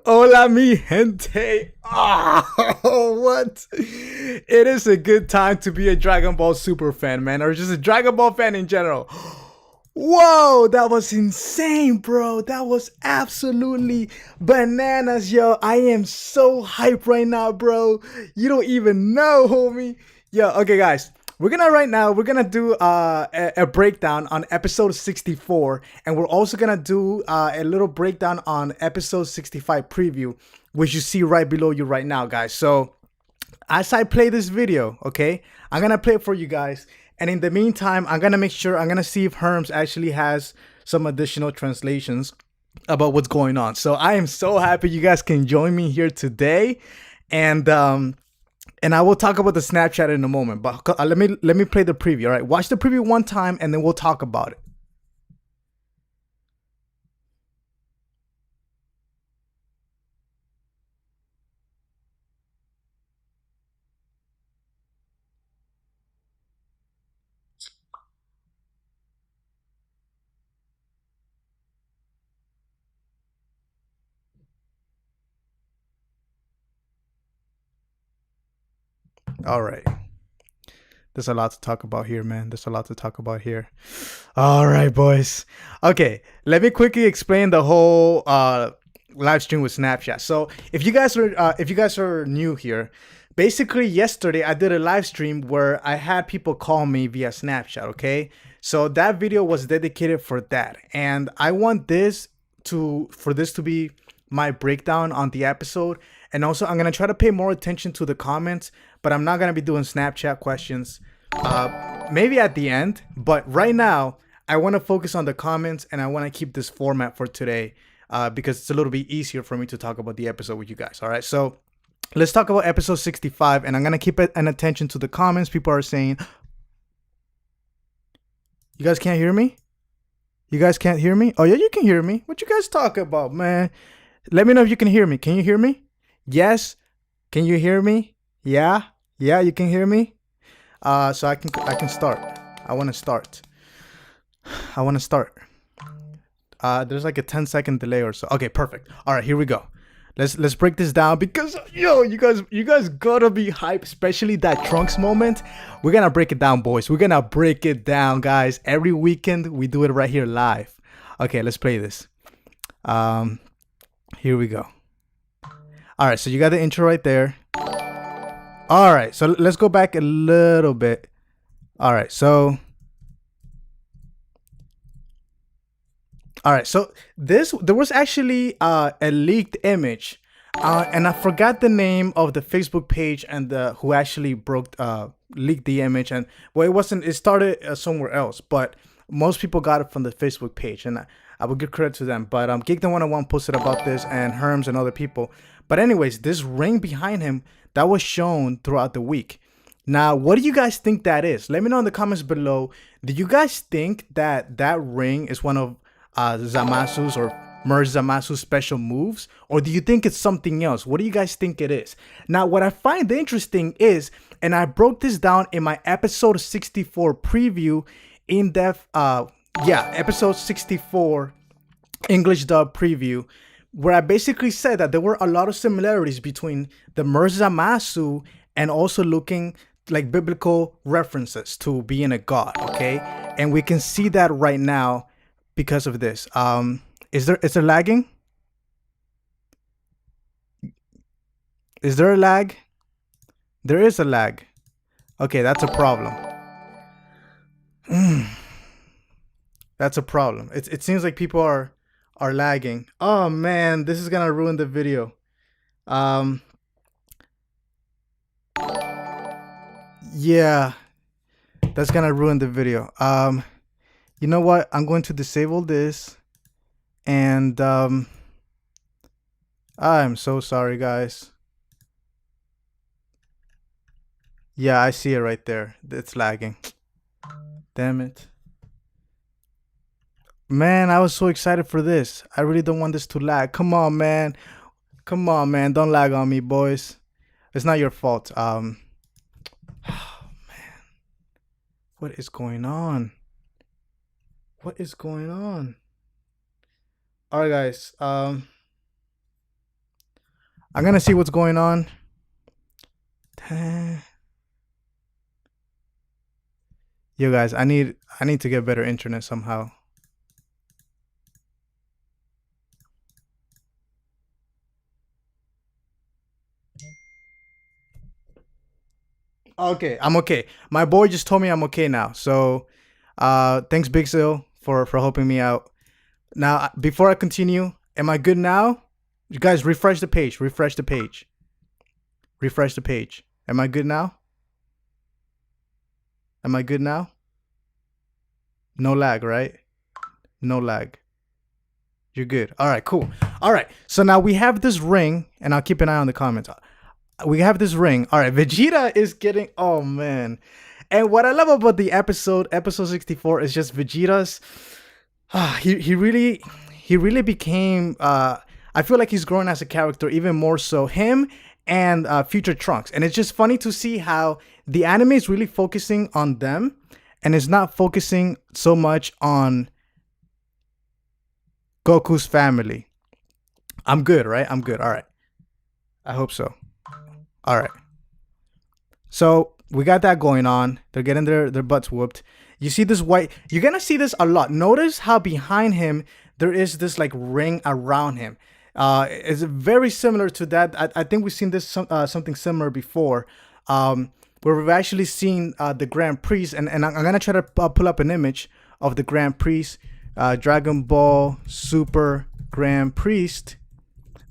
Hola, mi gente. Oh, what? It is a good time to be a Dragon Ball Super fan, man, or just a Dragon Ball fan in general. Whoa, that was insane, bro. That was absolutely bananas, yo. I am so hyped right now, bro. You don't even know, homie. Yo, okay, guys. We're gonna do a breakdown on episode 64, and we're also gonna do a little breakdown on episode 65 preview, which you see right below you right now, guys. So as I play this video, okay, I'm gonna play it for you guys. And in the meantime, I'm gonna see if Herms actually has some additional translations about what's going on. So I am so happy you guys can join me here today. And I will talk about the Snapchat in a moment. But let me play the preview. All right, watch the preview one time, and then we'll talk about it. All right. There's a lot to talk about here, man. There's a lot to talk about here. All right, boys. Okay, let me quickly explain the whole live stream with Snapchat. So if you guys are new here, basically yesterday I did a live stream where I had people call me via Snapchat. Okay, so that video was dedicated for that, and I want for this to be my breakdown on the episode. And also, I'm gonna try to pay more attention to the comments, but I'm not gonna be doing Snapchat questions. Maybe at the end, but right now I want to focus on the comments, and I want to keep this format for today because it's a little bit easier for me to talk about the episode with you guys. All right, so let's talk about episode 65, and I'm gonna keep an attention to the comments. People are saying, "You guys can't hear me? You guys can't hear me? Oh yeah, you can hear me. What you guys talk about, man? Let me know if you can hear me. Can you hear me? Yes. Can you hear me? Yeah. Yeah, you can hear me. So I can start. I want to start. I want to start. There's like a 10-second delay or so. Okay, perfect. All right, here we go. Let's break this down because yo, you guys gotta be hyped, especially that Trunks moment. We're gonna break it down, boys. We're gonna break it down, guys. Every weekend we do it right here live. Okay, let's play this. Here we go. All right, so you got the intro right there. All right, so let's go back a little bit. All right, so there was actually a leaked image, and I forgot the name of the Facebook page and who actually leaked the image. And well, it wasn't. It started somewhere else, but most people got it from the Facebook page, and I will give credit to them. But Geek 101 posted about this, and Herms and other people. But anyways, this ring behind him that was shown throughout the week. Now, what do you guys think that is? Let me know in the comments below. Do you guys think that that ring is one of Zamasu's or Merged Zamasu special moves? Or do you think it's something else? What do you guys think it is? Now, what I find interesting is, and I broke this down in my episode 64 preview in depth, episode 64 English dub preview, where I basically said that there were a lot of similarities between the Merged Zamasu and also looking like biblical references to being a god, okay? And we can see that right now because of this. Is there lagging? Is there a lag? There is a lag. Okay, that's a problem. That's a problem. It seems like people are lagging. Oh man, this is gonna ruin the video. Yeah, that's gonna ruin the video. You know what? I'm going to disable this, and I'm so sorry, guys. Yeah, I see it right there. It's lagging. Damn it. Man, I was so excited for this. I really don't want this to lag. Come on, man. Come on, man. Don't lag on me, boys. It's not your fault. Man. What is going on? What is going on? All right, guys. I'm gonna see what's going on. Yo, guys, I need to get better internet somehow. Okay, I'm okay. My boy just told me I'm okay now. So, thanks, Big Sil, for helping me out. Now, before I continue, am I good now? You guys, refresh the page. Refresh the page. Refresh the page. Am I good now? Am I good now? No lag, right? No lag. You're good. All right, cool. All right. So now we have this ring, and I'll keep an eye on the comments. We have this ring. All right, Vegeta is getting. Oh man. And what I love about the episode 64, is just Vegeta's. He really became. I feel like he's growing as a character even more so. Him and Future Trunks, and it's just funny to see how the anime is really focusing on them, and is not focusing so much on Goku's family. I'm good, right? I'm good. All right. I hope so. All right. So we got that going on. They're getting their butts whooped. You see this white. You're gonna see this a lot. Notice how behind him there is this like ring around him. It's very similar to that. I think we've seen this something similar before, where we've actually seen the Grand Priest, and I'm gonna try to pull up an image of the Grand Priest, Dragon Ball Super Grand Priest,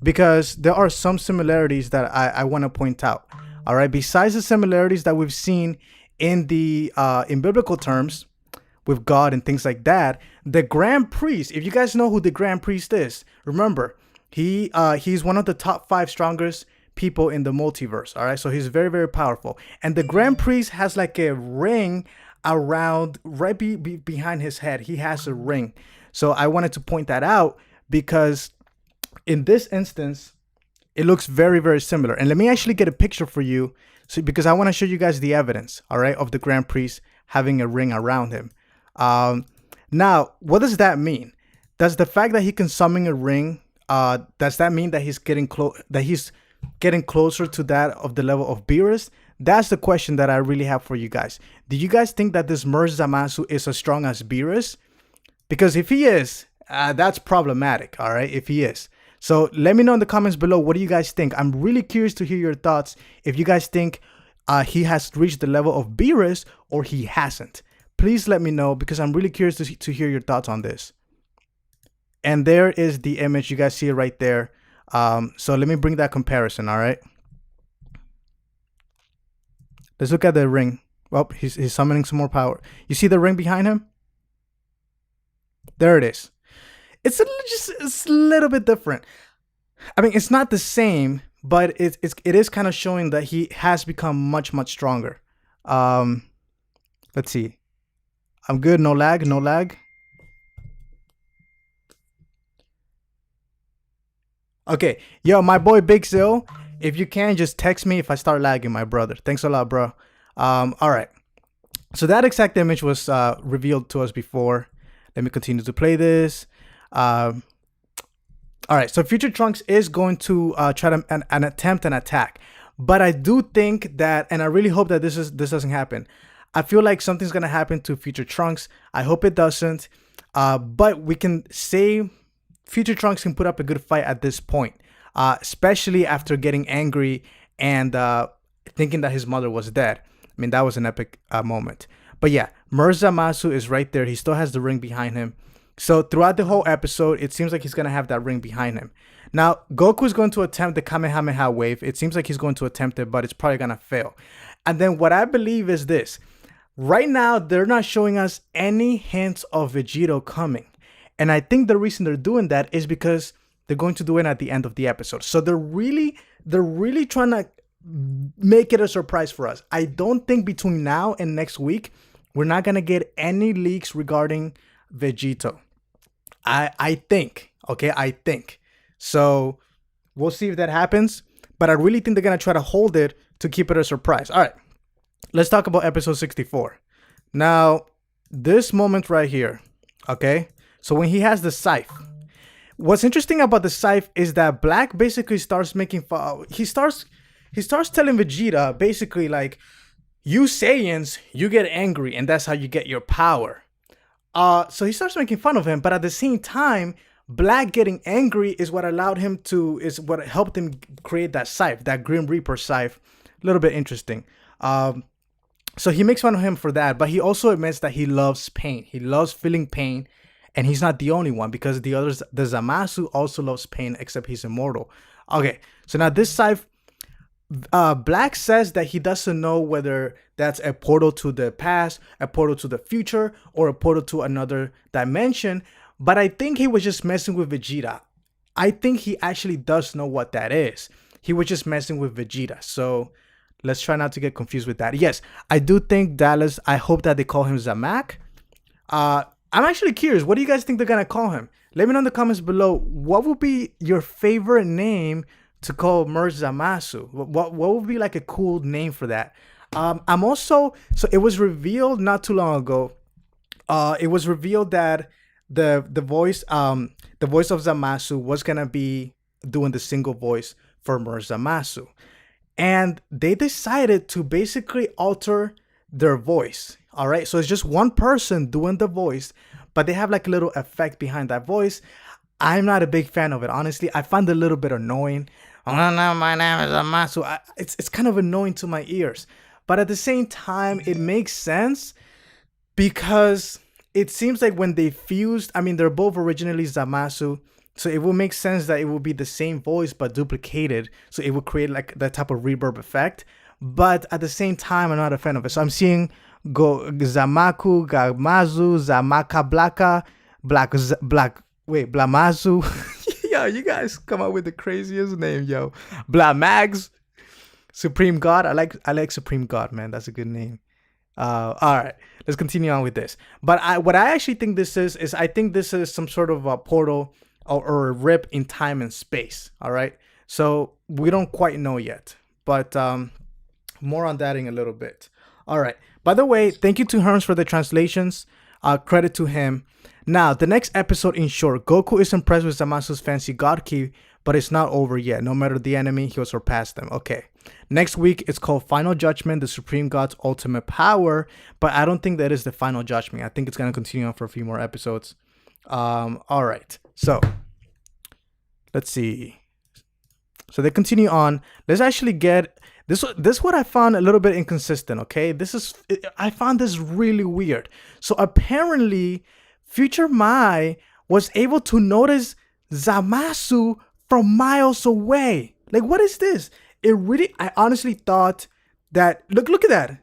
because there are some similarities that I want to point out. All right, besides the similarities that we've seen in the in biblical terms with God and things like that, the Grand Priest, if you guys know who the Grand Priest is, remember he's one of the top 5 strongest people in the multiverse. All right, so he's very, very powerful, and the Grand Priest has like a ring around right behind his head. He has a ring, so I wanted to point that out because in this instance it looks very, very similar. And let me actually get a picture for you, so because I want to show you guys the evidence, all right, of the Grand Priest having a ring around him. Now, what does that mean? Does the fact that he can summon a ring, does that mean that he's getting closer to that of the level of Beerus? That's the question that I really have for you guys. Do you guys think that this Merged Zamasu is as strong as Beerus? Because if he is, that's problematic, all right, if he is. So let me know in the comments below, what do you guys think? I'm really curious to hear your thoughts. If you guys think he has reached the level of Beerus or he hasn't, please let me know, because I'm really curious to hear your thoughts on this. And there is the image. You guys see it right there. So let me bring that comparison, all right? Let's look at the ring. Well, he's summoning some more power. You see the ring behind him? There it is. It's a little bit different. I mean, it's not the same, but it is kind of showing that he has become much, much stronger. Let's see. I'm good. No lag. No lag. Okay. Yo, my boy Big Zil, if you can, just text me if I start lagging, my brother. Thanks a lot, bro. All right. So that exact image was revealed to us before. Let me continue to play this. All right, so Future Trunks is going to try to attempt an attack, but I do think that, and I really hope that this doesn't happen. I feel like something's gonna happen to Future Trunks. I hope it doesn't, but we can say Future Trunks can put up a good fight at this point, especially after getting angry and thinking that his mother was dead. I mean, that was an epic moment. But yeah, Merged Zamasu is right there. He still has the ring behind him. So throughout the whole episode, it seems like he's going to have that ring behind him. Now, Goku is going to attempt the Kamehameha wave. It seems like he's going to attempt it, but it's probably going to fail. And then what I believe is this. Right now, they're not showing us any hints of Vegeta coming. And I think the reason they're doing that is because they're going to do it at the end of the episode. So they're really trying to make it a surprise for us. I don't think between now and next week, we're not going to get any leaks regarding Vegeta. I think, okay, I think. So we'll see if that happens, but I really think they're going to try to hold it to keep it a surprise. All right, let's talk about episode 64. Now, this moment right here, okay, so when he has the scythe, what's interesting about the scythe is that Black basically starts making fun. He starts telling Vegeta basically like, you Saiyans, you get angry, and that's how you get your power. So he starts making fun of him, but at the same time, Black getting angry is what helped him create that scythe, that Grim Reaper scythe. A little bit interesting. So he makes fun of him for that, but he also admits that he loves pain. He loves feeling pain, and he's not the only one, because the Zamasu also loves pain, except he's immortal. Okay, so now this scythe, Black says that he doesn't know whether that's a portal to the past, a portal to the future, or a portal to another dimension, but I think he was just messing with Vegeta. I think he actually does know what that is. He was just messing with Vegeta, so let's try not to get confused with that. Yes, I do think Dallas, I hope that they call him Zamak. I'm actually curious, what do you guys think they're gonna call him? Let me know in the comments below, what would be your favorite name to call Merged Zamasu? What would be like a cool name for that? I'm also, so it was revealed not too long ago. It was revealed that the voice of Zamasu was gonna be doing the single voice for Merged Zamasu. And they decided to basically alter their voice. All right. So it's just one person doing the voice, but they have like a little effect behind that voice. I'm not a big fan of it. Honestly, I find it a little bit annoying. Oh, no, my name is Zamasu. It's kind of annoying to my ears. But at the same time, it makes sense because it seems like when they fused, I mean, they're both originally Zamasu. So it will make sense that it will be the same voice but duplicated. So it will create like that type of reverb effect. But at the same time, I'm not a fan of it. So I'm seeing Zamaku, Gamazu, Zamaka Blamazu. Yo, you guys come up with the craziest name, yo. Blamags, Supreme God. I like Supreme God, man. That's a good name. All right, let's continue on with this. But what I actually think this is I think this is some sort of a portal or a rip in time and space. All right, so we don't quite know yet, but more on that in a little bit. All right, by the way, thank you to Herms for the translations. Credit to him. Now, the next episode, in short, Goku is impressed with Zamasu's fancy God Key, but it's not over yet. No matter the enemy, he'll surpass them. Okay. Next week, it's called Final Judgment, the Supreme God's ultimate power, but I don't think that is the final judgment. I think it's going to continue on for a few more episodes. All right. So, let's see. So, they continue on. Let's actually get... This is what I found a little bit inconsistent, okay? I found this really weird. So, apparently... Future Mai was able to notice Zamasu from miles away. Like, what is this? I honestly thought that, look at that.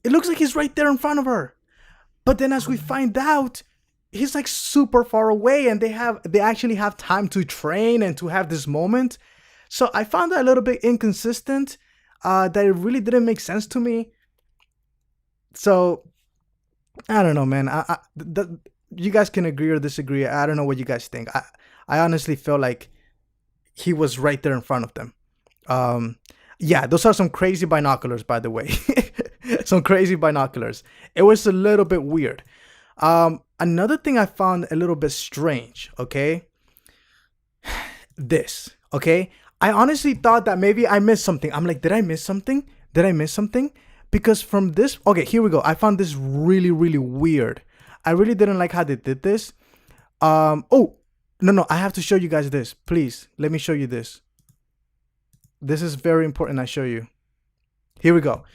It looks like he's right there in front of her. But then as we find out, he's like super far away and they actually have time to train and to have this moment. So I found that a little bit inconsistent, that it really didn't make sense to me. So I don't know, man. You guys can agree or disagree. I don't know what you guys think. I honestly feel like he was right there in front of them. Yeah, those are some crazy binoculars, by the way. Some crazy binoculars. It was a little bit weird. Another thing I found a little bit strange, okay? Okay? I honestly thought that maybe I missed something. I'm like, did I miss something? Because from this, okay, here we go. I found this really, really weird. I really didn't like how they did this. Oh, no, I have to show you guys this. Please, let me show you this. This is very important I show you. Here we go.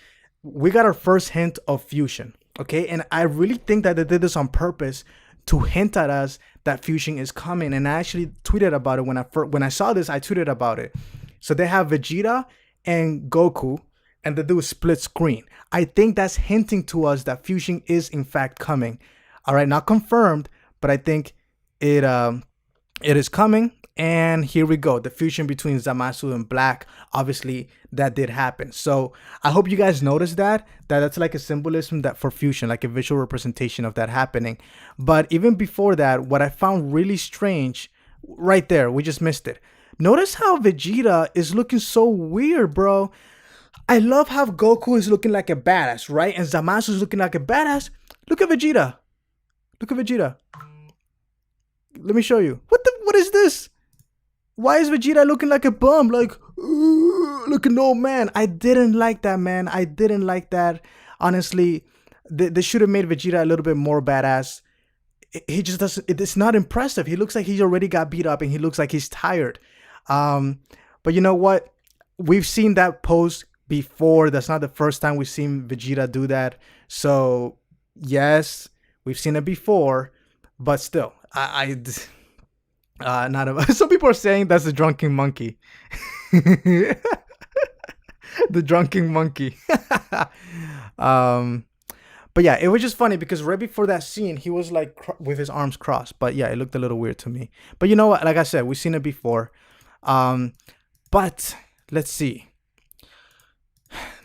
We got our first hint of fusion, okay? And I really think that they did this on purpose to hint at us that fusion is coming. And I actually tweeted about it when I saw this. I tweeted about it. So they have Vegeta and Goku, and they do a split screen. I think that's hinting to us that fusion is in fact coming. All right, not confirmed, but I think it is coming. And here we go, the fusion between Zamasu and Black. Obviously, that did happen. So I hope you guys noticed that's like a symbolism that for fusion, like a visual representation of that happening. But even before that, what I found really strange, right there, we just missed it. Notice how Vegeta is looking so weird, bro. I love how Goku is looking like a badass, right? And Zamasu is looking like a badass. Look at Vegeta. Look at Vegeta. Let me show you. What what is this? Why is Vegeta looking like a bum? Like, looking old man. I didn't like that, man. I didn't like that. Honestly, they should have made Vegeta a little bit more badass. He just doesn't. It's not impressive. He looks like he's already got beat up, and he looks like he's tired. But you know what? We've seen that pose before. That's not the first time we've seen Vegeta do that. So yes, we've seen it before, but still, not a, some people are saying that's the drunken monkey. The drunken monkey. But yeah, it was just funny because right before that scene, he was like with his arms crossed. But yeah, it looked a little weird to me. But you know what? Like I said, we've seen it before. But let's see.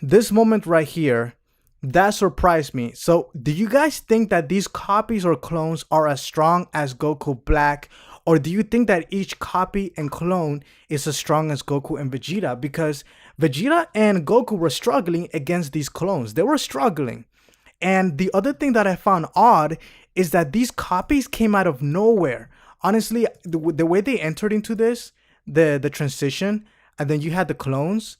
This moment right here, that surprised me. So do you guys think that these copies or clones are as strong as Goku Black? Or do you think that each copy and clone is as strong as Goku and Vegeta? Because Vegeta and Goku were struggling against these clones. They were struggling. And the other thing that I found odd is that these copies came out of nowhere. Honestly, the way they entered into this, the transition, and then you had the clones,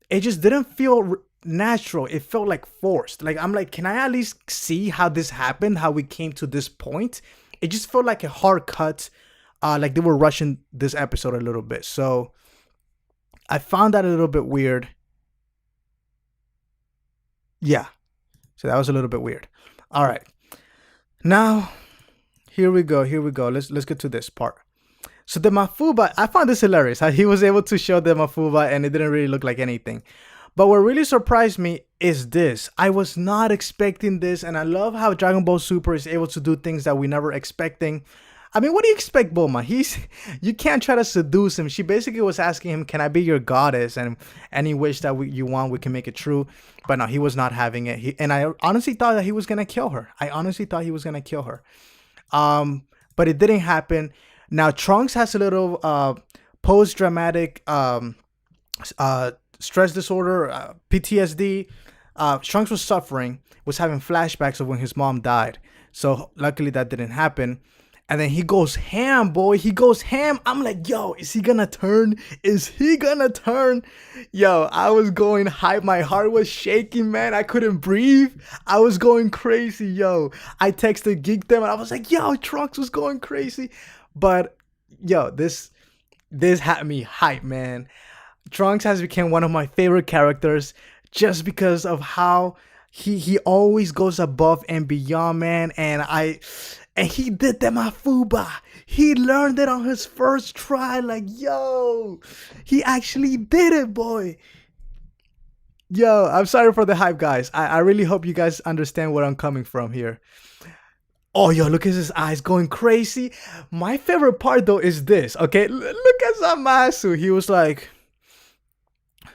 it just didn't feel natural. It felt like forced. Like, I'm like, can I at least see how this happened, how we came to this point? It just felt like a hard cut, like they were rushing this episode a little bit. So I found that a little bit weird. Yeah. So that was a little bit weird. All right. Now, here we go. Let's get to this part. So the Mafuba, I found this hilarious. How he was able to show the Mafuba and it didn't really look like anything. But what really surprised me is this. I was not expecting this, and I love how Dragon Ball Super is able to do things that we never expecting. I mean, what do you expect, Bulma? You can't try to seduce him. She basically was asking him, "Can I be your goddess?" And any wish that you want, we can make it true. But no, he was not having it. And I honestly thought that he was gonna kill her. But it didn't happen. Now Trunks has a little post-traumatic stress disorder, PTSD. Trunks was suffering, was having flashbacks of when his mom died. So luckily that didn't happen. And then he goes ham, boy. He goes ham. I'm like, yo, is he gonna turn? Yo, I was going hype. My heart was shaking, man. I couldn't breathe. I was going crazy, yo. I texted Geek them and I was like, yo, Trunks was going crazy. But yo, this had me hype, man. Trunks has become one of my favorite characters just because of how he always goes above and beyond, man. And he did the Mafuba. He learned it on his first try. Like, yo, he actually did it, boy. Yo, I'm sorry for the hype, guys. I really hope you guys understand where I'm coming from here. Oh, yo, look at his eyes going crazy. My favorite part, though, is this. Okay, look at Zamasu. He was like,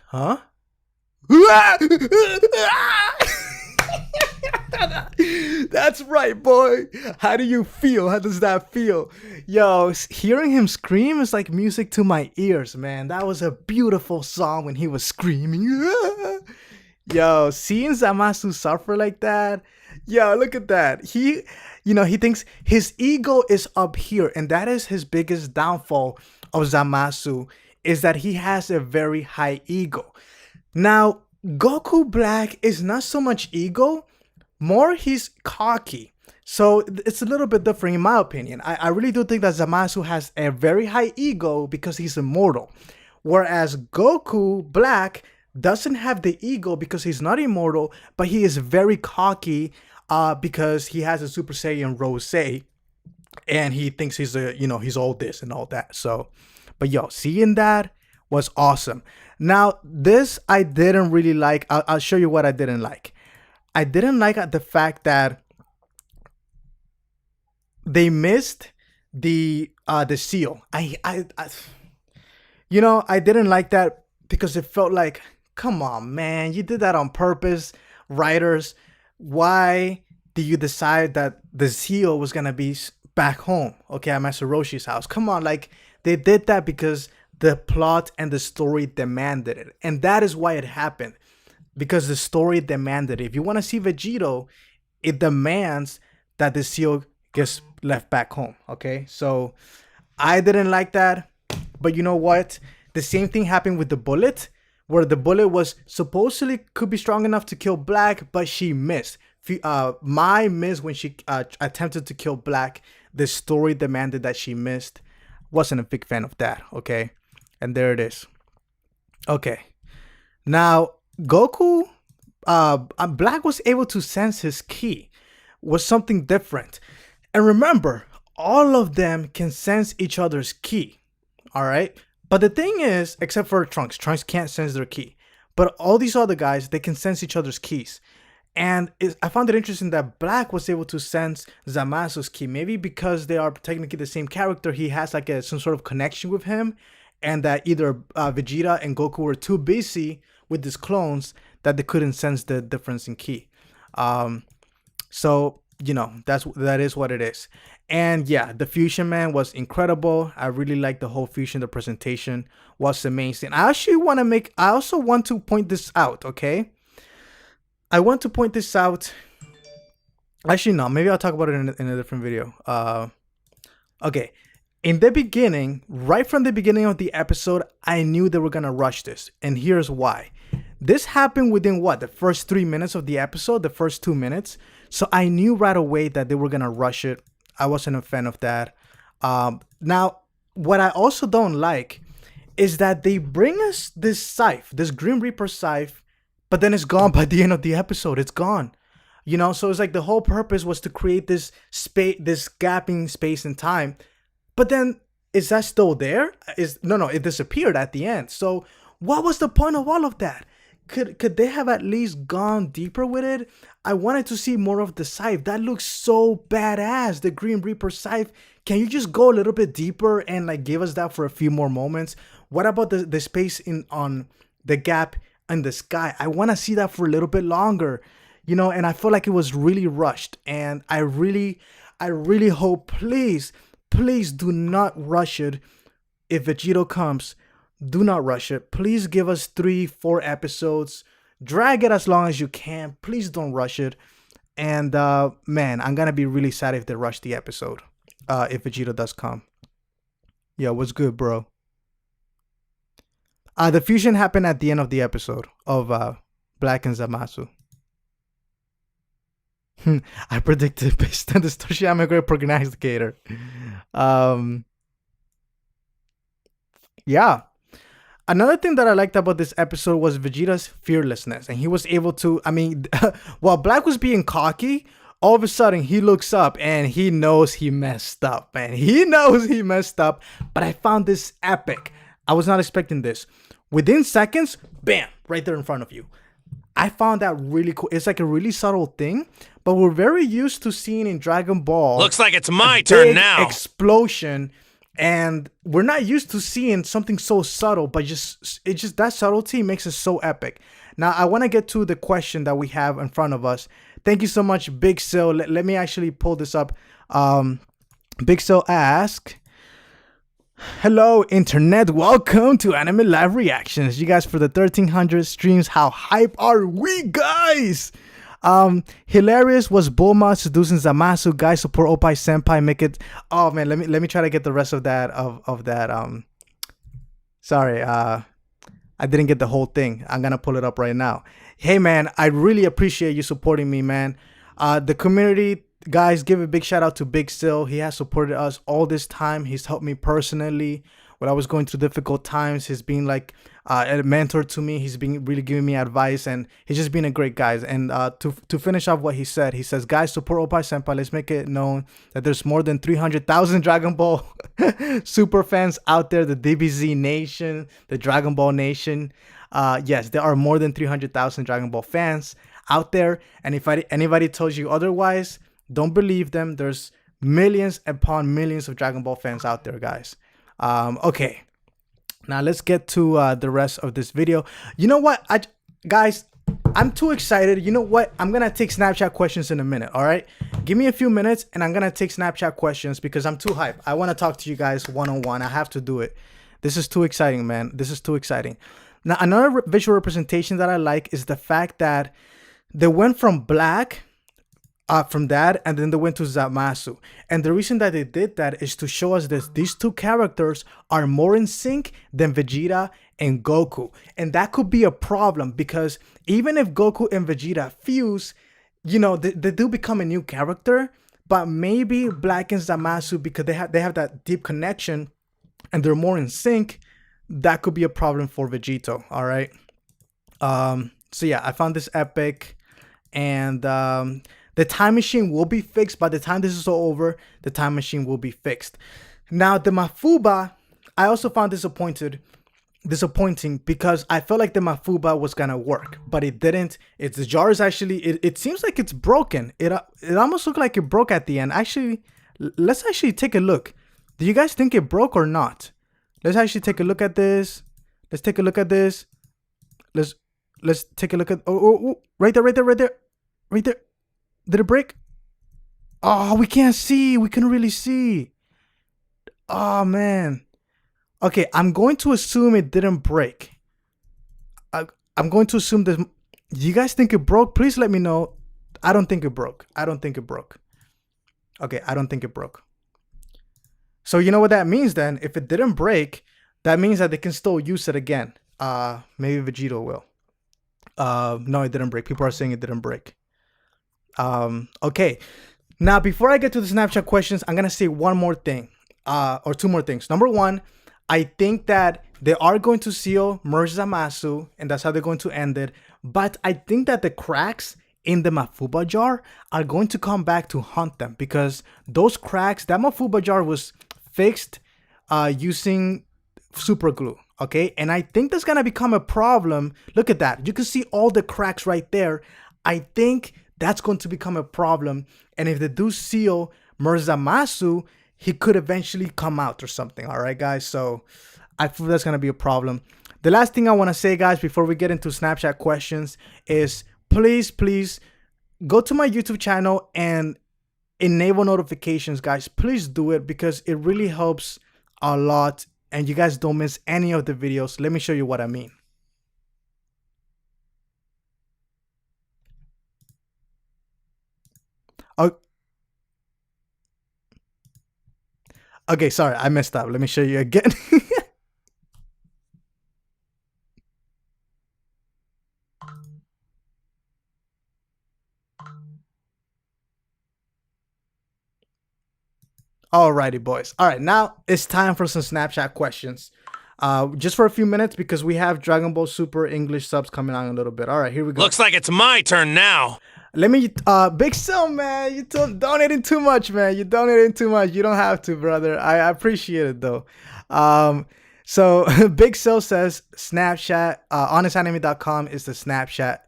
huh? That's right, boy. How do you feel? How does that feel? Yo, hearing him scream is like music to my ears, man. That was a beautiful song when he was screaming. Yo, seeing Zamasu suffer like that. Yo, look at that. He thinks his ego is up here, and that is his biggest downfall of Zamasu, is that he has a very high ego. Now, Goku Black is not so much ego, more he's cocky. So it's a little bit different in my opinion. I really do think that Zamasu has a very high ego because he's immortal. Whereas Goku Black doesn't have the ego because he's not immortal, but he is very cocky because he has a Super Saiyan Rose and he thinks he's he's all this and all that. So, but yo, seeing that was awesome. Now, this I didn't really like. I'll show you what I didn't like. I didn't like the fact that they missed the seal. I didn't like that because it felt like, come on, man, you did that on purpose, writers. Why do you decide that the seal was gonna be back home? Okay, at Master Roshi's house. Come on, like they did that because the plot and the story demanded it, and that is why it happened. Because the story demanded it. If you want to see Vegito, it demands that the seal gets left back home. Okay, so I didn't like that. But you know what? The same thing happened with the bullet, where the bullet was supposedly could be strong enough to kill Black, but she missed. My miss when she attempted to kill Black, the story demanded that she missed. Wasn't a big fan of that, okay? And there it is. Okay. Now, Goku, Black was able to sense his ki, was something different. And remember, all of them can sense each other's ki, all right? But the thing is, except for Trunks can't sense their ki. But all these other guys, they can sense each other's keys. And I found it interesting that Black was able to sense Zamasu's ki. Maybe because they are technically the same character, he has like some sort of connection with him. And that either Vegeta and Goku were too busy with these clones that they couldn't sense the difference in ki. So, you know, that is what it is. And yeah, the Fusion Man was incredible. I really liked the whole Fusion. The presentation was amazing. I also want to point this out, okay? I want to point this out. Actually, no, maybe I'll talk about it in a different video. Okay. In the beginning, right from the beginning of the episode, I knew they were going to rush this. And here's why. This happened within the first 3 minutes of the episode, the first 2 minutes. So I knew right away that they were going to rush it. I wasn't a fan of that. Now, what I also don't like is that they bring us this scythe, this Grim Reaper scythe, but then it's gone by the end of the episode. It's gone. You know, so it's like the whole purpose was to create this space, this gapping space and time. But then, is that still there? No, it disappeared at the end. So what was the point of all of that? Could they have at least gone deeper with it? I wanted to see more of the scythe. That looks so badass, the Grim Reaper scythe. Can you just go a little bit deeper and like give us that for a few more moments? What about the space on the gap in the sky? I want to see that for a little bit longer, you know, and I feel like it was really rushed. And I really hope, please do not rush it. If Vegeta comes, do not rush it. Please give us 3-4 episodes. Drag it as long as you can. Please don't rush it. And man, I'm gonna be really sad if they rush the episode. If Vegeta does come. Yeah, what's good, bro? The fusion happened at the end of the episode of Black and Zamasu. I predicted based on the story. I'm a great prognosticator. Yeah. Another thing that I liked about this episode was Vegeta's fearlessness. And he was able to, I mean, while Black was being cocky, all of a sudden he looks up and he knows he messed up, man. He knows he messed up. But I found this epic. I was not expecting this. Within seconds, bam, right there in front of you. I found that really cool. It's like a really subtle thing, but we're very used to seeing in Dragon Ball. Looks like it's my turn now. Explosion. And we're not used to seeing something so subtle, but just that subtlety makes it so epic. Now, I want to get to the question that we have in front of us. Thank you so much, Big Sil. Let me actually pull this up. Big Sil asked, hello, internet. Welcome to Anime Live Reactions. You guys, for the 1300 streams, how hype are we, guys? Hilarious was Bulma seducing Zamasu. Guys, support Oppai Senpai. Make it. Oh man, let me try to get the rest of that of that. Sorry, I didn't get the whole thing. I'm gonna pull it up right now. Hey man, I really appreciate you supporting me, man. The community, guys, give a big shout out to Big Sil. He has supported us all this time. He's helped me personally when I was going through difficult times. He's been like a mentor to me. He's been really giving me advice, and he's just been a great guy. And to finish off what he says, guys, support Oppai Senpai. Let's make it known that there's more than 300,000 Dragon Ball super fans out there, the DBZ Nation, the Dragon Ball Nation. Yes, there are more than 300,000 Dragon Ball fans out there. And if anybody tells you otherwise, don't believe them. There's millions upon millions of Dragon Ball fans out there, guys. Okay, now let's get to the rest of this video. You know what, guys, I'm too excited. You know what, I'm gonna take Snapchat questions in a minute. All right, give me a few minutes and I'm gonna take Snapchat questions because I'm too hyped. I want to talk to you guys one-on-one. I have to do it. This is too exciting, man. This is too exciting. Now, another visual representation that I like is the fact that they went from Black from that, and then they went to Zamasu. And the reason that they did that is to show us that these two characters are more in sync than Vegeta and Goku. And that could be a problem because even if Goku and Vegeta fuse, they do become a new character, but maybe Black and Zamasu, because they have that deep connection and they're more in sync, that could be a problem for Vegito. All right. So yeah, I found this epic, and the time machine will be fixed by the time this is all over. The time machine will be fixed. Now the Mafuba, I also found disappointing because I felt like the Mafuba was gonna work, but it didn't. The jar is actually, it seems like it's broken. It almost looked like it broke at the end. Actually, let's actually take a look. Do you guys think it broke or not? Let's actually take a look at this. Let's take a look at this. Let's take a look at, oh, right there. Did it break? Oh, we can't see. We couldn't really see. Oh, man. Okay, I'm going to assume it didn't break. I'm going to assume that. Do you guys think it broke? Please let me know. I don't think it broke. Okay, I don't think it broke. So you know what that means then? If it didn't break, that means that they can still use it again. Maybe Vegito will. No, it didn't break. People are saying it didn't break. Okay. Now, before I get to the Snapchat questions, I'm going to say one more thing, or two more things. Number one, I think that they are going to seal Merged Zamasu, and that's how they're going to end it. But I think that the cracks in the Mafuba jar are going to come back to haunt them, because those cracks, that Mafuba jar was fixed using super glue. Okay, and I think that's gonna become a problem. Look at that. You can see all the cracks right there. I think that's going to become a problem. And if they do seal Merged Zamasu, he could eventually come out or something. All right, guys. So I feel that's gonna be a problem. The last thing I want to say, guys, before we get into Snapchat questions is please go to my YouTube channel and enable notifications, guys. Please do it because it really helps a lot. And you guys don't miss any of the videos. Let me show you what I mean. Okay, sorry, I messed up. Let me show you again. Alrighty, boys. All right, now it's time for some Snapchat questions. Just for a few minutes because we have Dragon Ball Super English subs coming on in a little bit. All right, here we go. Looks like it's my turn now. Let me, Big Sil, man, you donating too much, man. You donating too much. You don't have to, brother. I appreciate it though. So Big Sil says Snapchat, honestanime.com is the Snapchat.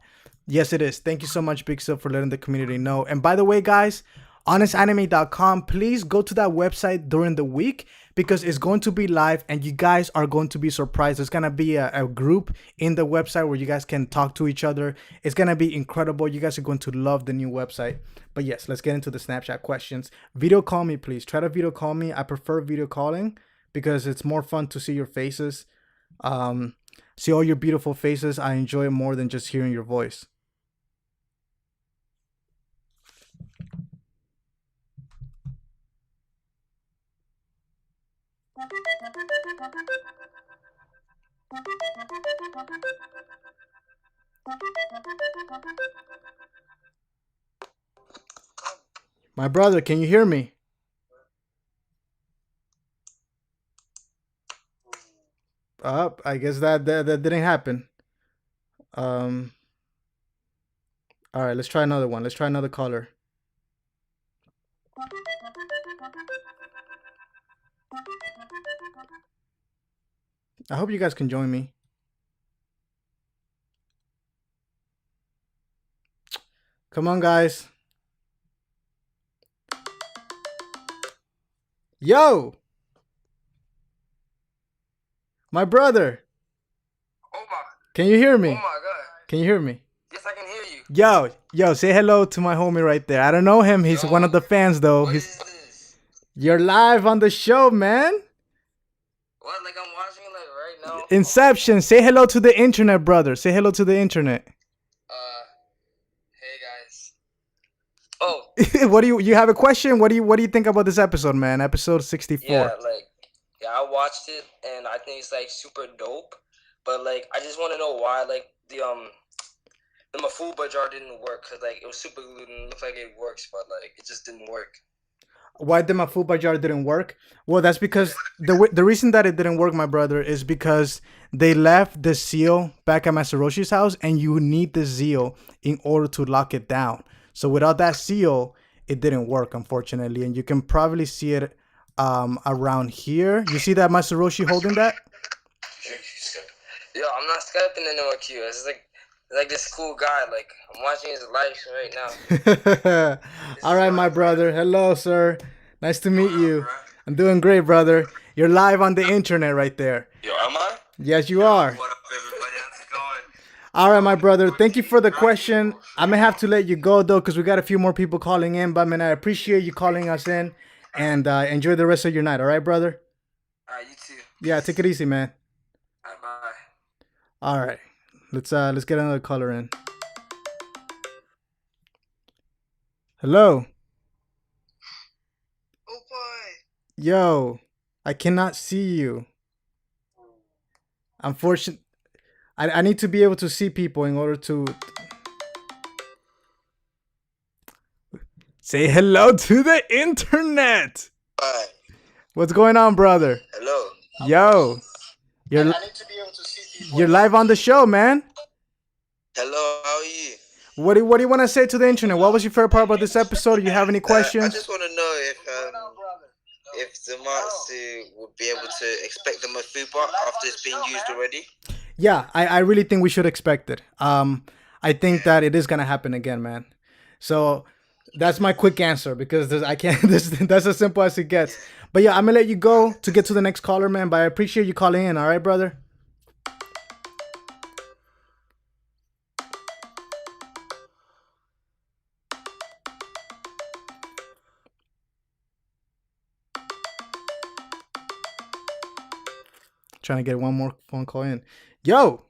Yes, it is. Thank you so much, Big Sil, for letting the community know. And by the way, guys, honestanime.com, please go to that website during the week because it's going to be live and you guys are going to be surprised. There's going to be a group in the website where you guys can talk to each other. It's going to be incredible. You guys are going to love the new website. But yes, let's get into the Snapchat questions. Video call me, please. Try to video call me. I prefer video calling because it's more fun to see your faces. See all your beautiful faces. I enjoy it more than just hearing your voice. My brother, can you hear me? I guess that didn't happen. All right, let's try another one. Let's try another caller. I hope you guys can join me. Come on, guys. Yo! My brother. Oh my. Can you hear me? Oh my God. Can you hear me? Yes, I can hear you. Yo, say hello to my homie right there. I don't know him. He's one of the fans, though. What is this? You're live on the show, man. What? Like I'm watching like right now? Inception. Say hello to the internet, brother. Say hello to the internet. Hey guys. Oh. What do you have a question? What do you think about this episode, man? Episode 64. Yeah, like, yeah, I watched it and I think it's like super dope. But like, I just want to know why like the Mafuba jar didn't work, because like it was super glued and it looked like it works, but like it just didn't work. Why the Mafuba jar didn't work? Well, that's because the reason that it didn't work, my brother, is because they left the seal back at Master Roshi's house, and you need the seal in order to lock it down. So without that seal, it didn't work, unfortunately. And you can probably see it around here. You see that Master Roshi holding that? Yo, I'm not Skyping anymore, Q. It's like this cool guy. Like, I'm watching his live right now. All right, my brother. Hello, sir. Nice to meet you. I'm doing great, brother. You're live on the internet right there. Yo, am I? Yes, you are. What up, everybody? How's it going? All right, my brother. Thank you for the question. I'm going to have to let you go, though, because we got a few more people calling in. But, man, I appreciate you calling us in. And enjoy the rest of your night. All right, brother? All right, you too. Yeah, take it easy, man. All right, bye. All right. Let's get another caller in. Hello. Oh, boy. Yo, I cannot see you. Unfortunately, I need to be able to see people in order to say hello to the internet. Bye. What's going on, brother? Hello. Yo, I need to be able to see people. you're live on the show, man. Hello, how are you? What do you want to say to the internet? What was your favorite part about this episode? Do you have any I questions? just want to know if Zamasu would be able to expect the Mafuba after it's being used already. Yeah, I really think we should expect it. I think that it is gonna happen again, man. So that's my quick answer, because I can't. That's as simple as it gets. But yeah, I'm gonna let you go to get to the next caller, man. But I appreciate you calling in. All right, brother. Trying to get one more phone call in. Yo,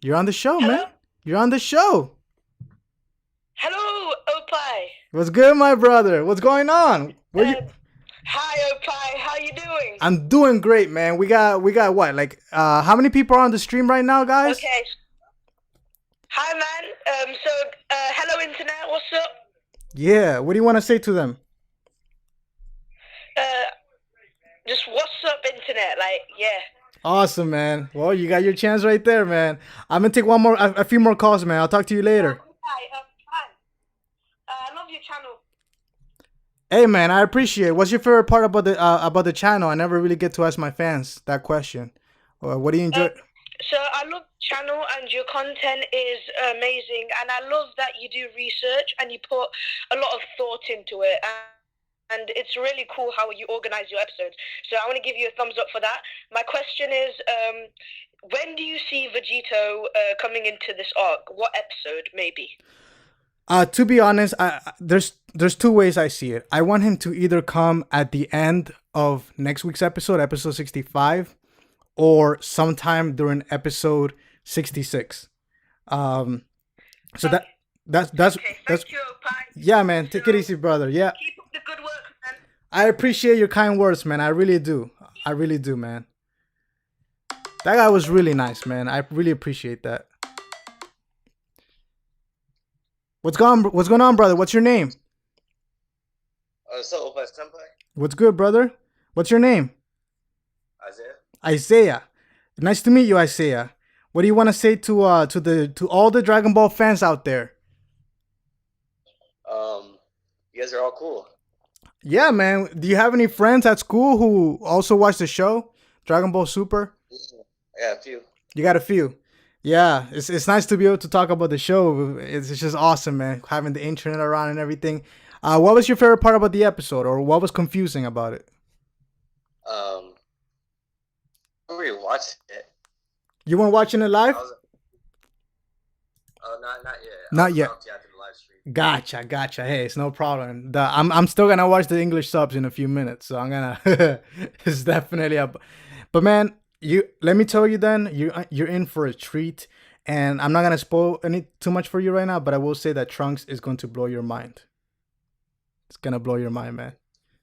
you're on the show, Hello? man. You're on the show. Hello, Opie. What's good, my brother? What's going on? Where you? Hi, Opie. How you doing? I'm doing great, man. We got what? Like, how many people are on the stream right now, guys? Okay. Hi, man. Hello, internet. What's up? Yeah. What do you want to say to them? Just what's up, internet? Like, yeah. Awesome, man. Well, you got your chance right there, man. I'm gonna take a few more calls, man. I'll talk to you later. Hi. I love your channel. Hey, man, I appreciate it. What's your favorite part about the channel? I never really get to ask my fans that question. What do you enjoy? So I love your channel and your content is amazing, and I love that you do research and you put a lot of thought into it. And it's really cool how you organize your episodes. So I want to give you a thumbs up for that. My question is, when do you see Vegito coming into this arc? What episode, maybe? To be honest, there's two ways I see it. I want him to either come at the end of next week's episode 65, or sometime during episode 66. So that's Okay, thank you, Opie. yeah, man. Take it easy, brother. Yeah. Keep up the good work, man. I appreciate your kind words, man. I really do. I really do, man. That guy was really nice, man. I really appreciate that. What's going on, brother? What's your name? So, Opa Senpai? What's good, brother? What's your name? Isaiah? Isaiah. Nice to meet you, Isaiah. What do you want to say to all the Dragon Ball fans out there? You guys are all cool. Yeah, man. Do you have any friends at school who also watch the show, Dragon Ball Super? I got a few. You got a few. Yeah, it's nice to be able to talk about the show. It's just awesome, man. Having the internet around and everything. What was your favorite part about the episode, or what was confusing about it? I really watched it. You weren't watching it live? Not yet. Not yet. After the live stream. Gotcha. Hey, it's no problem. I'm still gonna watch the English subs in a few minutes, so I'm gonna. It's definitely up. But man, let me tell you then, you're in for a treat. And I'm not gonna spoil any too much for you right now, but I will say that Trunks is going to blow your mind. It's gonna blow your mind, man.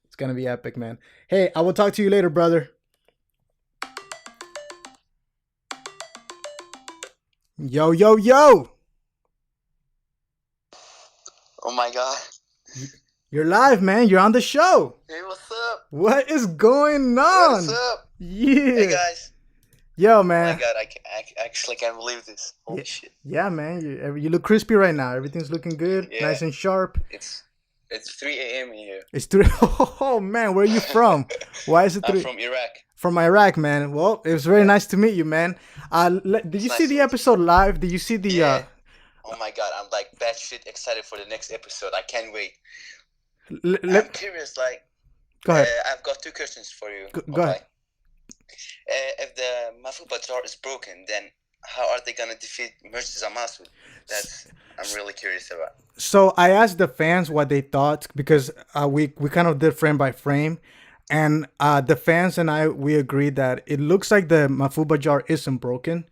It's gonna be epic, man. Hey, I will talk to you later, brother. Yo, yo, yo! Oh my god. You're live, man. You're on the show. Hey, what's up? What is going on? What's up? Yeah. Hey guys. Yo, Oh man. my god, I actually can't believe this. Holy shit. Yeah, man. You look crispy right now. Everything's looking good, Yeah. nice and sharp. It's 3 a.m. here. It's 3. Oh, man. Where are you from? Why is it 3? I'm from Iraq. From Iraq, man. Well, it was very nice to meet you, man. Did you see the episode live? Did you see the? Yeah. Oh my god, I'm like batshit excited for the next episode. I can't wait. I'm curious, like. Go ahead. I've got 2 questions for you. Go ahead. If the Mafuba jar is broken, then how are they gonna defeat Merged Zamasu? I'm really curious about. So I asked the fans what they thought because we kind of did frame by frame, and the fans and we agreed that it looks like the Mafuba jar isn't broken.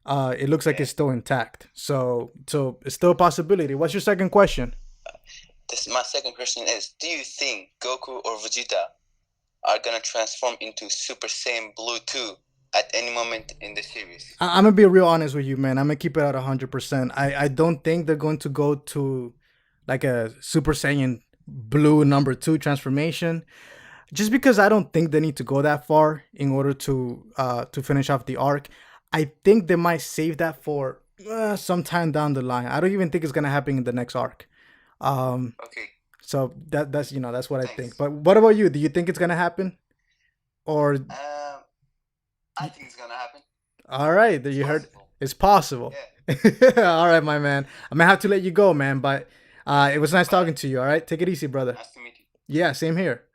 It looks like it's still intact. So it's still a possibility. What's your second question? My second question is: do you think Goku or Vegeta are gonna transform into Super Saiyan Blue 2 at any moment in the series? I'm gonna be real honest with you, man. I'm gonna keep it at 100%. I don't think they're going to go to like a Super Saiyan Blue number 2 transformation, just because I don't think they need to go that far in order to finish off the arc. I think they might save that for sometime down the line. I don't even think it's gonna happen in the next arc. Okay. So that's what I think. But what about you? Do you think it's gonna happen? Or I think it's gonna happen. all right, you heard it's possible. Yeah. All right, my man. I'm gonna have to let you go, man. But it was nice talking to you. All right, take it easy, brother. Nice to meet you. Yeah, same here.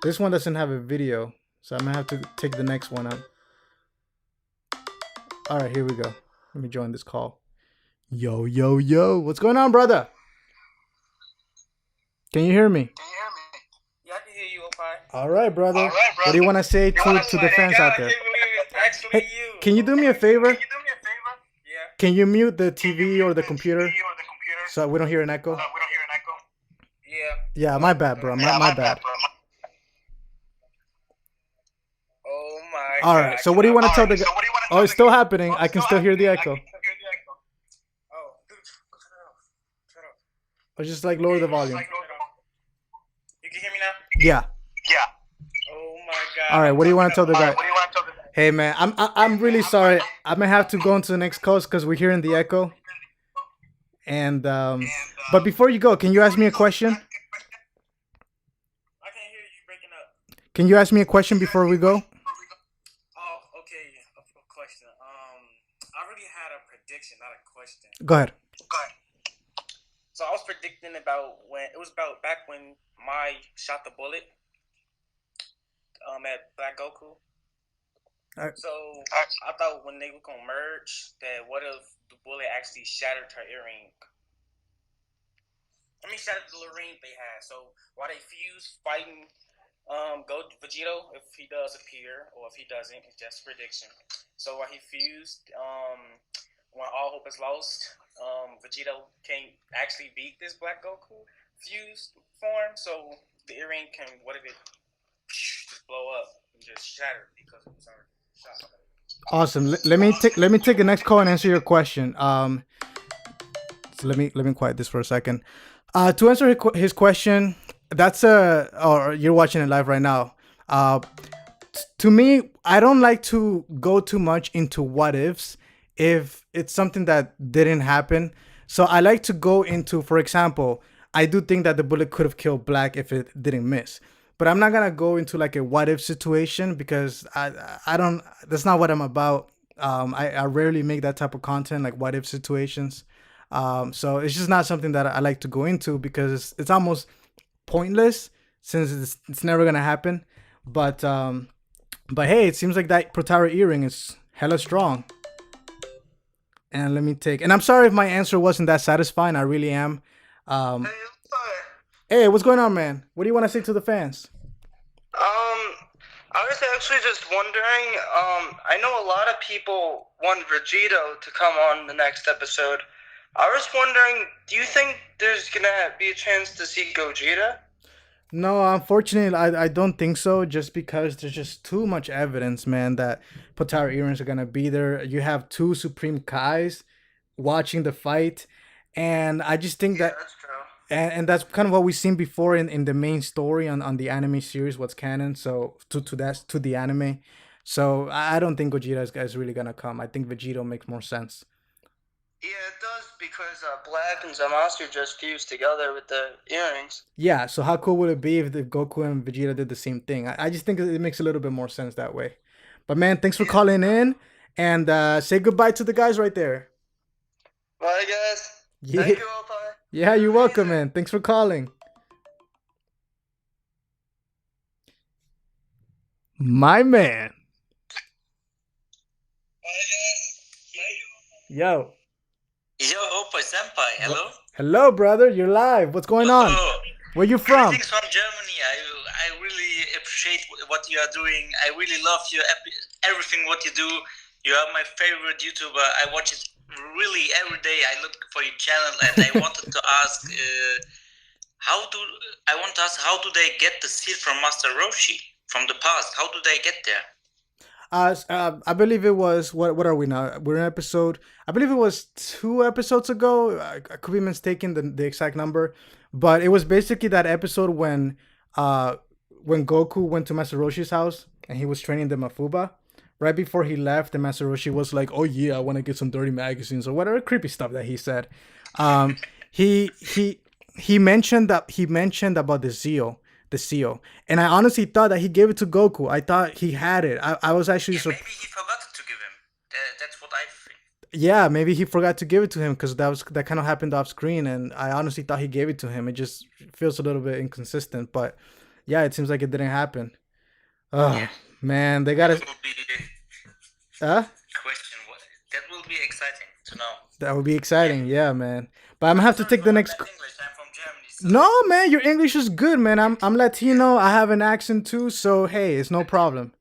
This one doesn't have a video, so I'm gonna have to take the next one out. All right, here we go. Let me join this call. Yo, yo, yo. What's going on, brother? Can you hear me? Yeah, I can hear you, okay. All right, brother. What do you want to say to the fans out there? Hey, can you do me a favor? Yeah. Can you mute the TV or the computer so we don't hear an echo? Yeah. Yeah, my bad, bro. My bad. Oh my. All right. So what do you want to tell the guy? Oh, it's still happening. I can still hear the echo. Oh, dude, turn it off. Turn it off. Or just like lower the volume. You can hear me now? Yeah. Oh my god. All right. What do you want to tell the guy? Hey, man. I'm really sorry. I'm gonna have to go into the next coast because we're hearing the echo. And but before you go, can you ask me a question? I can't hear you breaking up. Can you ask me a question before we go? Oh, okay. A question. I already had a prediction, not a question. Go ahead. So I was predicting about back when Mai shot the bullet at Black Goku. So I thought when they were gonna merge, that what if the bullet actually shattered her earring? I mean, shattered the ring they had. So while they fuse fighting Vegeta, if he does appear or if he doesn't, it's just a prediction. So while he fused, when all hope is lost, Vegeta can't actually beat this Black Goku fused form. So the earring can, what if it just blow up and just shatter because it was already shot. Awesome. Let me take the next call and answer your question. So let me quiet this for a second. To answer his question, or you're watching it live right now. To me, I don't like to go too much into what ifs if it's something that didn't happen. So I like to go into, for example, I do think that the bullet could have killed Black if it didn't miss. But I'm not gonna go into like a what if situation because I don't. That's not what I'm about. I rarely make that type of content, like what if situations. So it's just not something that I like to go into because it's almost pointless since it's never gonna happen. But hey, it seems like that Protara earring is hella strong. And and I'm sorry if my answer wasn't that satisfying. I really am. Hey, what's going on, man? What do you want to say to the fans? I was actually just wondering. I know a lot of people want Vegeta to come on the next episode. I was wondering, do you think there's gonna be a chance to see Gogeta? No, unfortunately, I don't think so. Just because there's just too much evidence, man, that Potara earrings are gonna be there. You have two Supreme Kais watching the fight, and I just think Yeah, that, that's true. and that's kind of what we've seen before in the main story on the anime series, what's canon. So to the anime, so I don't think Gogeta is really gonna come. I think Vegito makes more sense. Yeah, it does because Black and Zamasu just fused together with the earrings. Yeah, so how cool would it be if the Goku and Vegeta did the same thing? I just think it makes a little bit more sense that way. But man, thanks for calling in, and say goodbye to the guys right there. Bye, guys. Yeah, Thank you, Opie. yeah, you're welcome, man. Thanks for calling. My man. Yo. Yo, Oppa Senpai, hello? Hello, brother. You're live. What's going on? Oh, Where you from? greetings from Germany. I really appreciate what you are doing. I really love your everything what you do. You are my favorite YouTuber. I watch it really every day. I look for your channel, and I wanted to ask, how do they get the seed from Master Roshi from the past? How do they get there? I believe it was what are we now? We're in episode. I believe it was 2 episodes ago. I could be mistaken the exact number, but it was basically that episode when Goku went to Master Roshi's house and he was training the Mafuba. Right before he left, the Master Roshi was like, "Oh yeah, I want to get some dirty magazines or whatever creepy stuff that he said." He mentioned about the seal, and I honestly thought that he gave it to Goku. I thought he had it. I was actually Maybe he forgot to give him. That's what I think. yeah, maybe he forgot to give it to him because that kind of happened off screen, and I honestly thought he gave it to him. It just feels a little bit inconsistent, but yeah, it seems like it didn't happen. Oh Yeah. man, they gotta. That will be Huh? that will be exciting to know. That would be exciting, yeah, man. But I'm gonna have to take the next. English. I'm from Germany. So No, man, your English is good, man. I'm Latino. I have an accent too, so hey, it's no problem.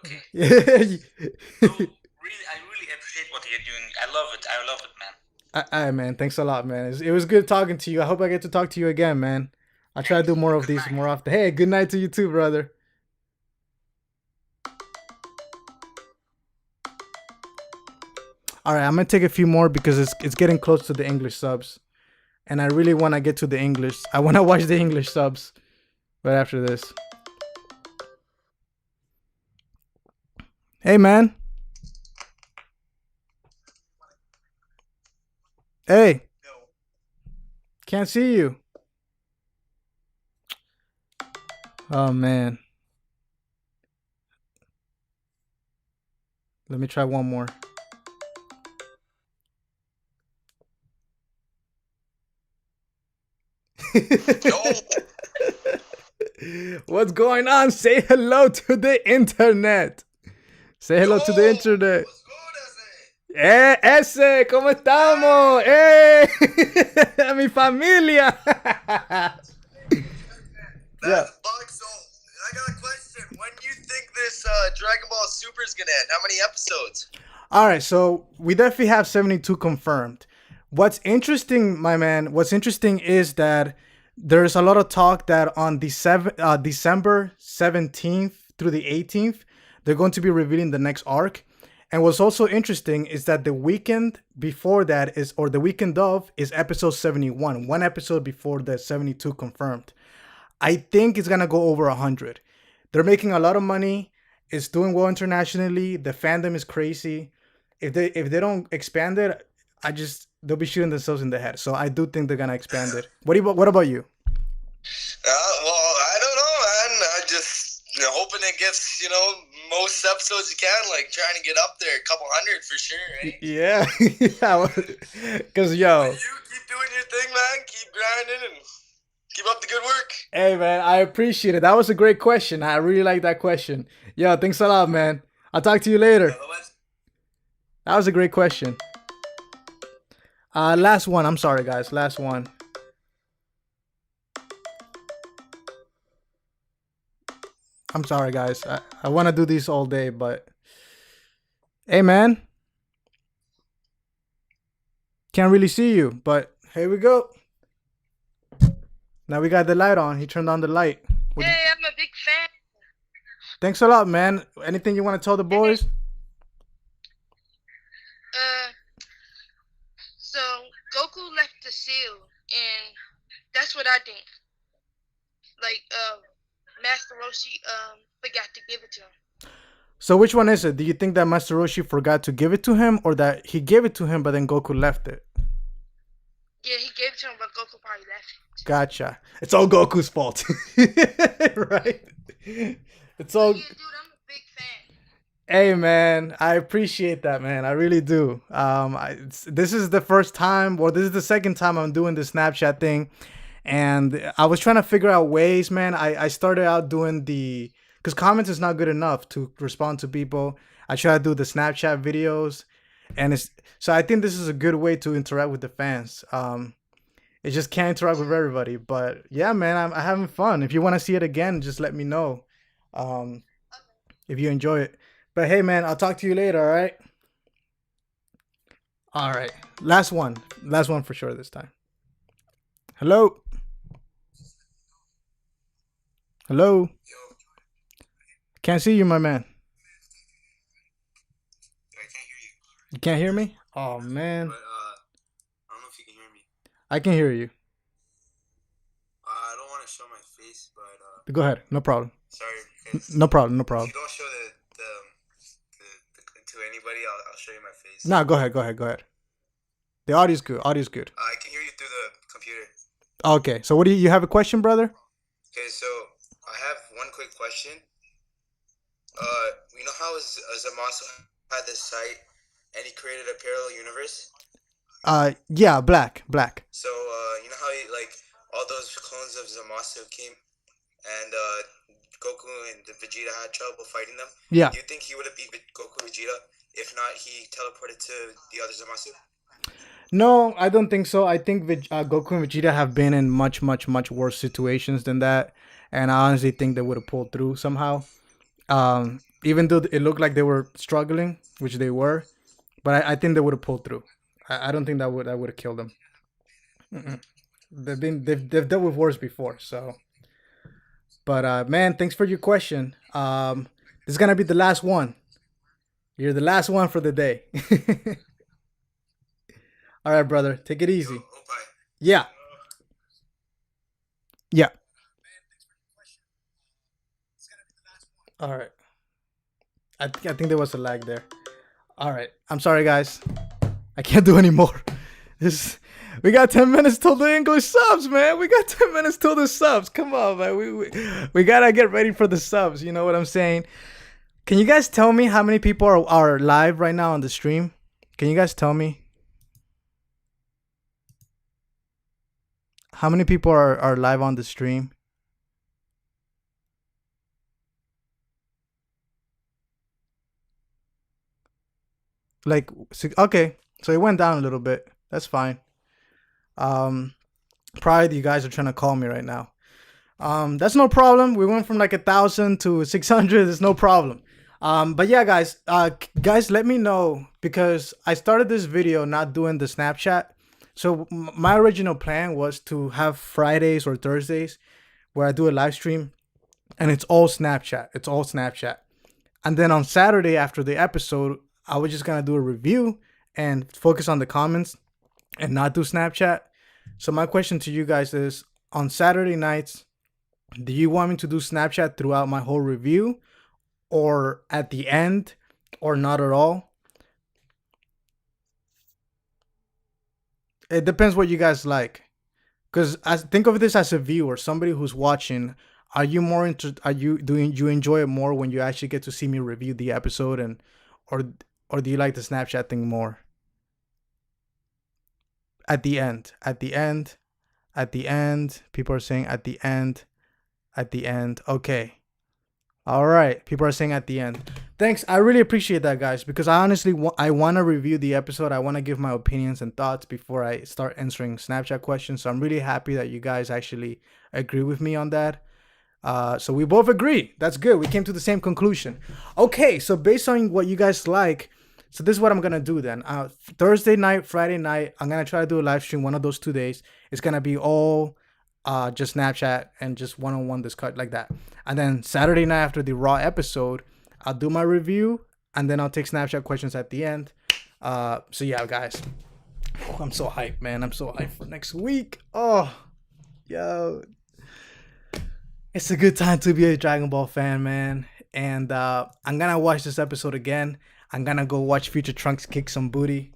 okay. Yeah. So really, I really appreciate what you're doing. I love it. I love it, man. All right, man. Thanks a lot, man. It was good talking to you. I hope I get to talk to you again, man. I'll try to do more of these more often. Hey, good night to you too, brother. All right, I'm gonna take a few more because it's getting close to the English subs, and I really want to get to the English. I want to watch the English subs right after this. Hey, man. Hey. Can't see you. Oh, man. Let me try one more. What's going on? Say hello to the internet. Say hello to the internet. Ese, ¿cómo estamos? Mi familia. Yeah. So, I got a question. When do you think this Dragon Ball Super is gonna end? How many episodes? All right, so we definitely have 72 confirmed. What's interesting, my man, is that there's a lot of talk that on December 17th through the 18th, they're going to be revealing the next arc. And what's also interesting is that the weekend before that the weekend of is episode 71, one episode before the 72 confirmed. I think it's gonna go over 100. They're making a lot of money. It's doing well internationally. The fandom is crazy. If they don't expand it, they'll be shooting themselves in the head. So I do think they're gonna expand it. What about you? Well, I don't know, man. I just hoping it gets most episodes you can, like trying to get up there, a couple hundred for sure, right? Yeah, yeah. Because yo, But you keep doing your thing, man. Keep grinding and keep up the good work. hey man, I appreciate it. That was a great question. I really like that question. Yo, thanks a lot, man. I'll talk to you later. That was a great question. Last one. I'm sorry, guys. Last one. I'm sorry, guys. I want to do these all day, but hey, man, can't really see you. But here we go. Now we got the light on. He turned on the light. Hey, I'm a big fan. Thanks a lot, man. Anything you want to tell the boys? So Goku left the seal, and that's what I think. Like, Master Roshi forgot to give it to him. So which one is it? Do you think that Master Roshi forgot to give it to him, or that he gave it to him but then Goku left it? Yeah, he gave it to him, but Goku probably left it. Gotcha. It's all Goku's fault, right? It's all. Yeah, dude, I'm a big fan. Hey, man, I appreciate that, man. I really do. This is the first time, or this is the second time I'm doing the Snapchat thing, and I was trying to figure out ways, man. I started out doing because comments is not good enough to respond to people. I try to do the Snapchat videos, and so I think this is a good way to interact with the fans. It just can't interact with everybody, but yeah, man, I'm having fun. If you want to see it again, just let me know. If you enjoy it. But hey, man, I'll talk to you later, all right? All right. Last one for sure this time. Hello? Hello? Can't see you, my man. I can't hear you. You can't hear me? Oh, man. But I don't know if you can hear me. I can hear you. I don't want to show my face, but Go ahead. No problem. sorry. Because No problem. No if problem. you don't show the to anybody, I'll show you my face. No, go ahead. The audio's good. I can hear you through the computer. Okay. So what do you have a question, brother? Okay, so I have one quick question. You know how Zamasu had this site and he created a parallel universe? Yeah, black. So you know how all those clones of Zamasu came and Goku and Vegeta had trouble fighting them? Yeah. Do you think he would have beat Goku and Vegeta if not he teleported to the other Zamasu? No, I don't think so. I think Goku and Vegeta have been in much worse situations than that, and I honestly think they would have pulled through somehow. Even though it looked like they were struggling, which they were, but I think they would have pulled through. I don't think that would have killed them. They've dealt with worse before, so. But man, thanks for your question. This is gonna be the last one. You're the last one for the day. All right, brother. Take it easy. Bye. Yeah. Yeah. All right. I think there was a lag there. All right. I'm sorry, guys. I can't do anymore. We got 10 minutes till the English subs, man. We got 10 minutes till the subs. Come on, man. We gotta get ready for the subs. You know what I'm saying? Can you guys tell me how many people are live right now on the stream? Can you guys tell me? How many people are live on the stream? Like, okay, so it went down a little bit. That's fine. Probably you guys are trying to call me right now. That's no problem. We went from like 1,000 to 600. It's no problem. But yeah, guys, let me know, because I started this video not doing the Snapchat. So my original plan was to have Fridays or Thursdays where I do a live stream, and it's all Snapchat. And then on Saturday after the episode, I was just gonna do a review and focus on the comments and not do Snapchat. So my question to you guys is, on Saturday nights, do you want me to do Snapchat throughout my whole review, or at the end, or not at all? It depends what you guys like. Because think of this as a viewer, somebody who's watching. Are you more do you enjoy it more when you actually get to see me review the episode, or do you like the Snapchat thing more? At the end. People are saying at the end. Okay. All right. People are saying at the end. Thanks. I really appreciate that, guys, because I honestly I want to review the episode. I want to give my opinions and thoughts before I start answering Snapchat questions. So I'm really happy that you guys actually agree with me on that. So we both agree. That's good. We came to the same conclusion. Okay, so based on what you guys like, so this is what I'm gonna do then. Thursday night, Friday night, I'm gonna try to do a live stream one of those 2 days. It's gonna be all just Snapchat and just one-on-one discussion like that. And then Saturday night after the Raw episode, I'll do my review and then I'll take Snapchat questions at the end. So yeah, guys. I'm so hyped, man. I'm so hyped for next week. Oh, yo. It's a good time to be a Dragon Ball fan, man. And I'm gonna watch this episode again. I'm gonna go watch Future Trunks kick some booty.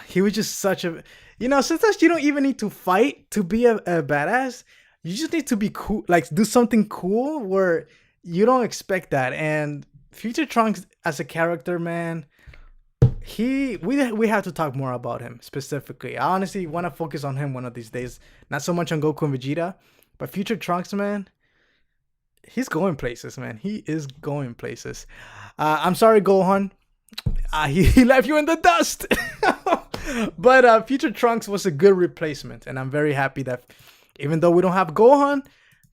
He was just such a... sometimes you don't even need to fight to be a badass. You just need to be cool, like do something cool where you don't expect that. And Future Trunks as a character, man, we have to talk more about him specifically. I honestly want to focus on him one of these days. Not so much on Goku and Vegeta, but Future Trunks, man, he's going places, man. He is going places. I'm sorry, Gohan. He left you in the dust. But Future Trunks was a good replacement, and I'm very happy that even though we don't have Gohan,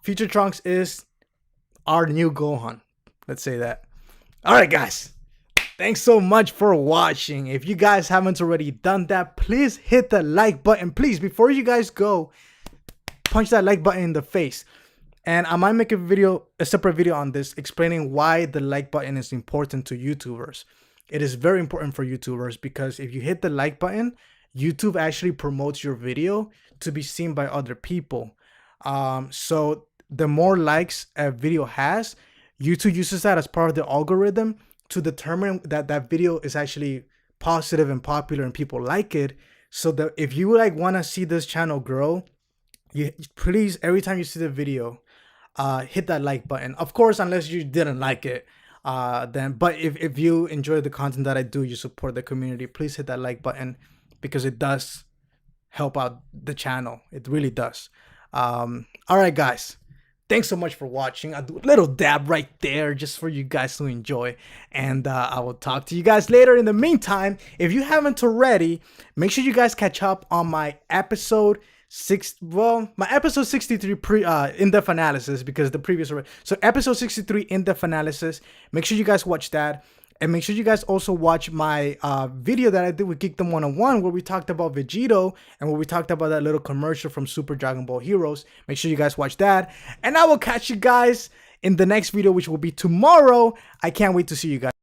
Future Trunks is our new Gohan. Let's say that. All right, guys. Thanks so much for watching. If you guys haven't already done that, please hit the like button. Please, before you guys go, punch that like button in the face. And I might make a separate video on this, explaining why the like button is important to YouTubers. It is very important for YouTubers because if you hit the like button, YouTube actually promotes your video to be seen by other people. So the more likes a video has, YouTube uses that as part of the algorithm to determine that that video is actually positive and popular and people like it. So that if you want to see this channel grow, you please, every time you see the video, hit that like button. Of course, unless you didn't like it, but if you enjoy the content that I do, you support the community, please hit that like button because it does help out the channel. It really does. All right, guys. Thanks so much for watching. I'll do a little dab right there just for you guys to enjoy. And I will talk to you guys later. In the meantime, if you haven't already, make sure you guys catch up on my episode 63 in-depth analysis, because the previous... So episode 63 in-depth analysis. Make sure you guys watch that. And make sure you guys also watch my video that I did with Geekdom 101 where we talked about Vegito and where we talked about that little commercial from Super Dragon Ball Heroes. Make sure you guys watch that. And I will catch you guys in the next video, which will be tomorrow. I can't wait to see you guys.